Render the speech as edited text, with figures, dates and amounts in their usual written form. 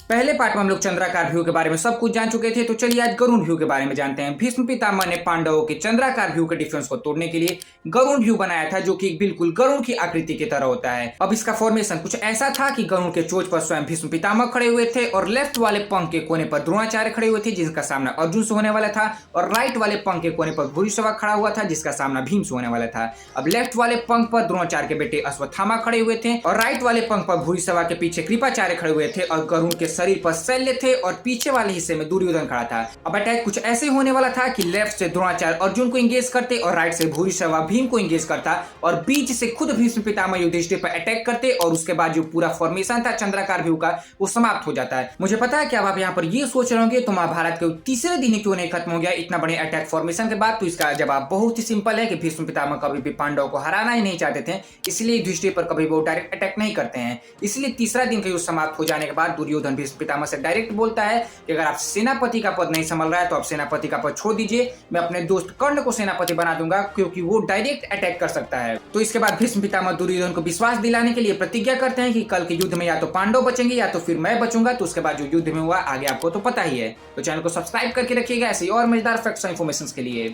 पहले पार्ट में हम लोग चंद्राकार व्यू के बारे में सब कुछ जान चुके थे, तो चलिए आज गरुण व्यू के बारे में जानते हैं। भीष्म पितामह ने पांडवों के चंद्राकार व्यू के डिफरेंस को तोड़ने के लिए गरुण व्यू बनाया था, जो कि बिल्कुल गरुण की आकृति की तरह होता है। अब इसका फॉर्मेशन कुछ ऐसा था कि गरुण के चोंच पर स्वयं भीष्म पितामह खड़े हुए थे और लेफ्ट वाले पंख के कोने पर द्रोणाचार्य खड़े हुए थे, जिसका सामना अर्जुन से होने वाला था, और राइट वाले पंख के कोने पर भूरिश्रवा खड़ा हुआ था, जिसका सामना भीम से होने वाला था। अब लेफ्ट वाले पंख पर द्रोणाचार्य के बेटे अश्वत्थामा खड़े हुए थे और राइट वाले पंख पर भूरिश्रवा के पीछे कृपाचार्य खड़े हुए थे, और गरुण के शरीर पर शल्य थे और पीछे वाले हिस्से में दुर्योधन खड़ा था। अब अटैक कुछ ऐसे होने वाला था कि लेफ्ट से द्रोणाचार्य अर्जुन को इंगेज करते और राइट से भूरिश्रवा भीम को इंगेज करता, और बीच से खुद भीष्म पितामह युधिष्ठिर पर अटैक करते, और उसके बाद जो पूरा फॉर्मेशन था चंद्राकार व्यू का वो समाप्त हो जाता है। मुझे पता है कि अब आप यहाँ पर ये सोच रहे होंगे तो महाभारत के तीसरे दिन ही क्यों नहीं खत्म हो गया इतना बड़े अटैक फॉर्मेशन के बाद। तो इसका जवाब बहुत ही सिंपल है कि भीष्म पितामह कभी भी पांडवों को हराना ही नहीं चाहते थे, इसलिए युधिष्ठिर पर कभी वो डायरेक्ट अटैक नहीं करते हैं। इसलिए तीसरा दिन का युद्ध समाप्त हो जाने के बाद दुर्योधन भीष्म पितामह से डायरेक्ट बोलता है कि अगर आप सेनापति का पद नहीं संभाल रहा है तो आप सेनापति का पद छोड़ दीजिए, मैं अपने दोस्त कर्ण को सेनापति बना दूंगा, क्योंकि वो डायरेक्ट अटैक कर सकता है। तो इसके बाद भीष्म पितामह दुर्योधन को विश्वास दिलाने के लिए प्रतिज्ञा करते हैं कि कल के युद्ध में या तो पांडव बचेंगे या तो फिर मैं बचूंगा। तो उसके बाद जो युद्ध में हुआ आगे आपको तो पता ही है। तो चैनल को सब्सक्राइब करके रखिएगा ऐसी और मजेदार फैक्ट्स और इन्फॉर्मेशन के लिए।